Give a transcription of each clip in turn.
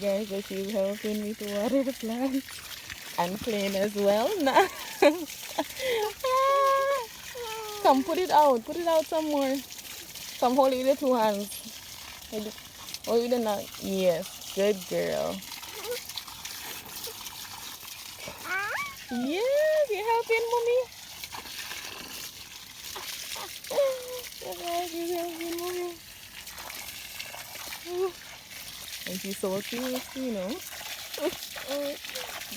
guys, so she's helping me to water the plants and clean as well. Now, come put it out. Put it out some more. Come hold it with the 2 hands. Oh, you did not. Yes, good girl. Yes, you're helping, mommy. Yes, you're helping, mommy. And she's so cute, you know.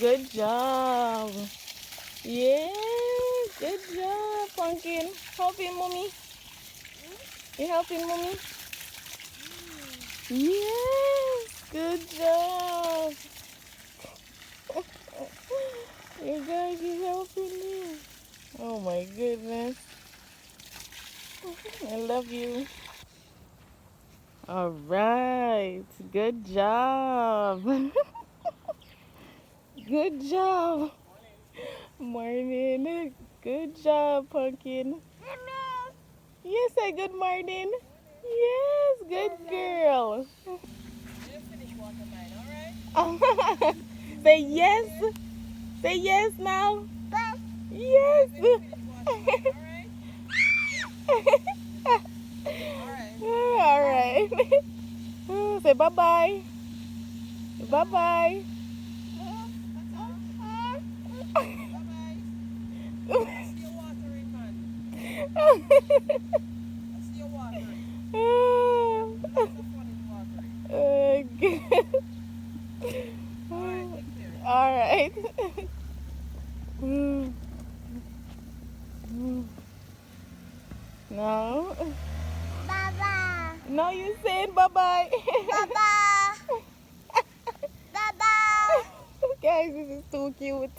Good job. Yeah, good job, Pumpkin. Helping, mommy. You helping, mommy? Yes, good job. You guys, you helping me. Oh my goodness. I love you. All right, good job. Good job. Morning. Good job, Pumpkin. Yes, say good morning. Yes, good girl. Say yes. Say yes now. Yes. All right. Say bye bye. Bye bye. Good. All right. No. Baba. No, you saying bye bye. Baba. Baba. Guys, this is too cute.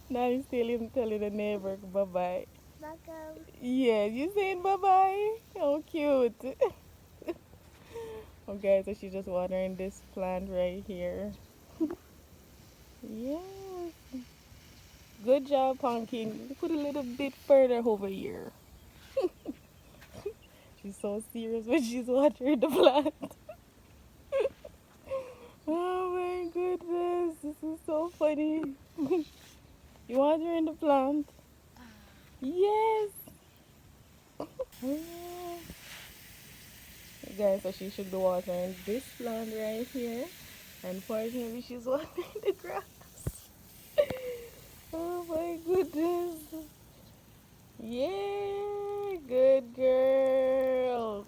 Now you're still telling the neighbor bye bye. Bye. Yeah, you saying bye bye. Oh, cute. Okay, so she's just watering this plant right here. Yes. Good job, Pumpkin. Put a little bit further over here. She's so serious when she's watering the plant. Oh my goodness, this is so funny. You watering the plant? Yes. Guys, so she should be watering this plant right here. Unfortunately, she's watering the grass. Oh my goodness. Yeah, good girl.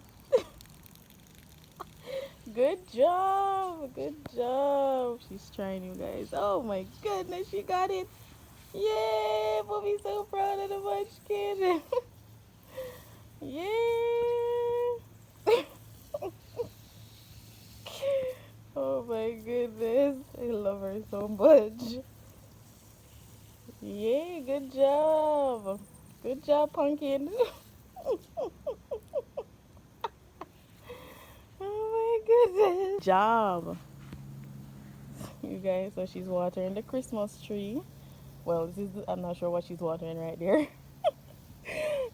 Good job. Good job. She's trying, you guys. Oh my goodness, she got it. Yay, Mommy's so proud of the munchkin. Yay. Oh my goodness. I love her so much. Yay, good job. Good job, Pumpkin. Oh my goodness. Job. You guys, so she's watering the Christmas tree. Well, I'm not sure what she's watering right there.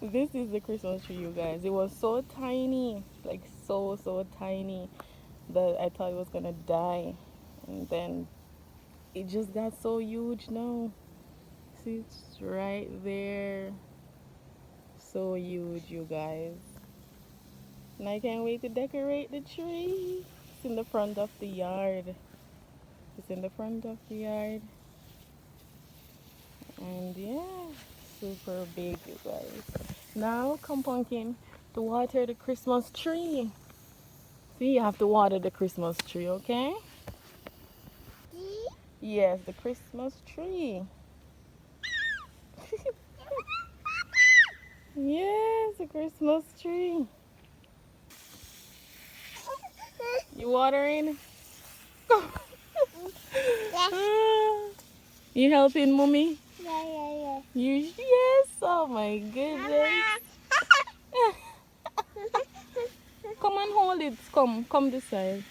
This is the Christmas tree, you guys. It was so tiny, like so tiny that I thought it was gonna die. And then it just got so huge now. See, it's right there. So huge, you guys. And I can't wait to decorate the tree. It's in the front of the yard. It's in the front of the yard. And yeah, super big, you guys. Now, come, Pumpkin, to water the Christmas tree. See, you have to water the Christmas tree, okay? Yes, the Christmas tree. Yes, the Christmas tree. You watering? You helping, mommy? Yeah. Yes, oh my goodness. Come and hold it. Come this side.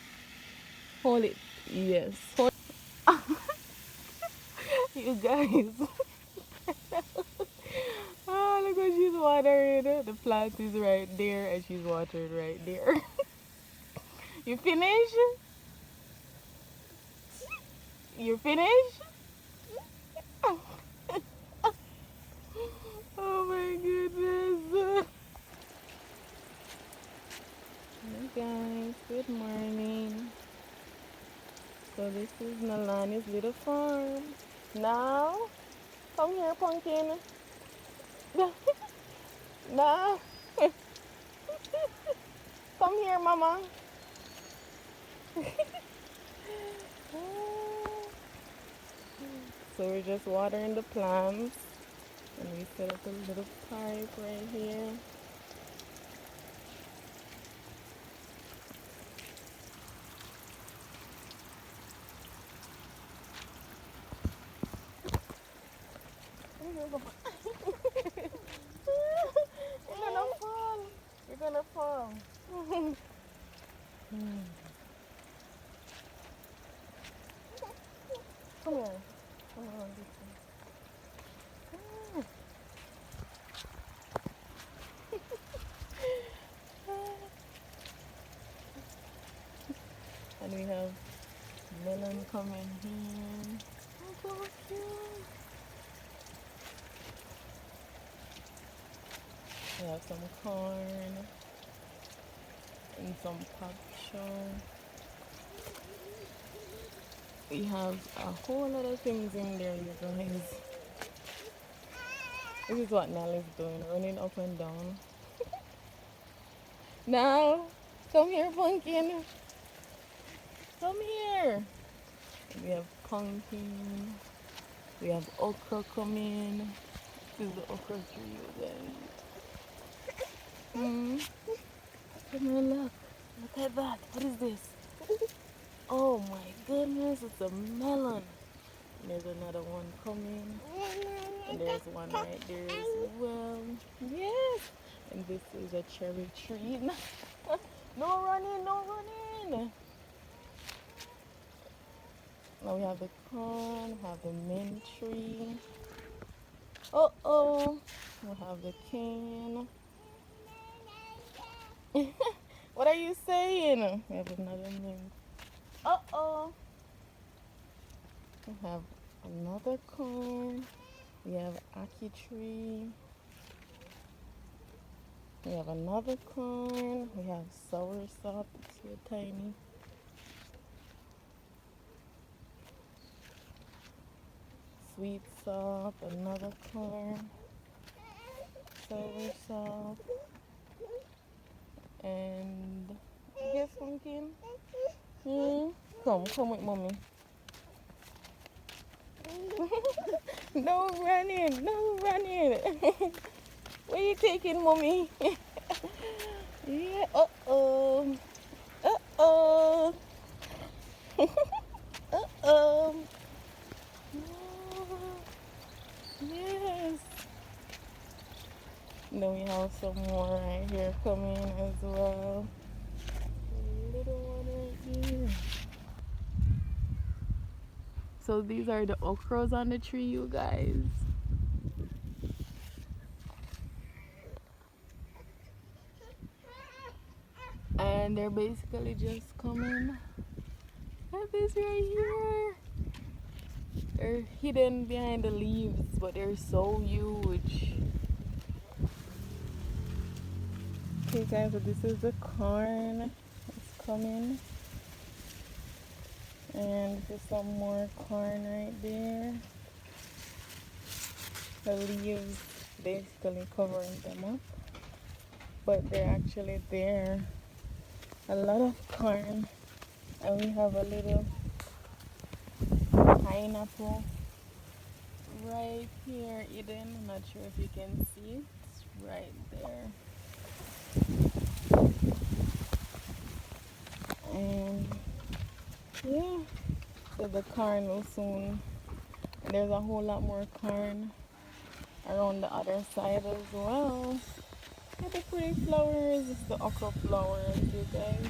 Hold it. Yes. Hold. You guys. Oh, look what she's watering. The plant is right there and she's watering right there. You finish? You finished? Oh my goodness. Hey guys, good morning. So this is Nalani's little farm. Now, come here, pumpkin. Now, come here, mama. So we're just watering the plants, and we set up a little pipe right here. You're gonna fall. You're gonna fall. Come here. Come on, this way. And we have melon coming here. Oh, so cute. We have some corn and some show. We have a whole lot of things in there, you guys. This is what Nell is doing, running up and down. Now, come here, pumpkin. Come here. We have pumpkin. We have okra coming. This is the okra tree, you guys. Come here, look. Look at that. What is this? Oh my goodness, it's a melon. And there's another one coming. And there's one right there as well. Yes. And this is a cherry tree. No running, no running. Now we have the corn, we have the mint tree. Uh-oh. We have the cane. What are you saying? We have another mint. Uh-oh. We have another corn. We have ackee tree. We have another corn. We have soursop. It's so tiny. Sweet sop. Another corn. Soursop. And guess pumpkin. Come with mommy. No running, no running. Where you taking, mommy? Yeah, uh-oh. Uh-oh. Uh-oh. Yes. Then we have some more right here coming as well. A little one right here. So these are the okras on the tree, you guys. And they're basically just coming. Look at this right here. They're hidden behind the leaves, but they're so huge. Okay guys, so this is the corn. It's coming. And there's some more corn right there. The leaves basically covering them up, but they're actually there. A lot of corn, and we have a little pineapple right here hidden. I'm not sure if you can see it. It's right there. And yeah, so the corn will soon, and there's a whole lot more corn around the other side as well. Look at the pretty flowers. It's the okra flowers, you guys.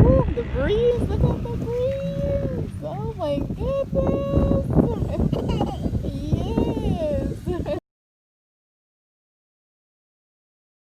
Ooh, the breeze. Look at the breeze.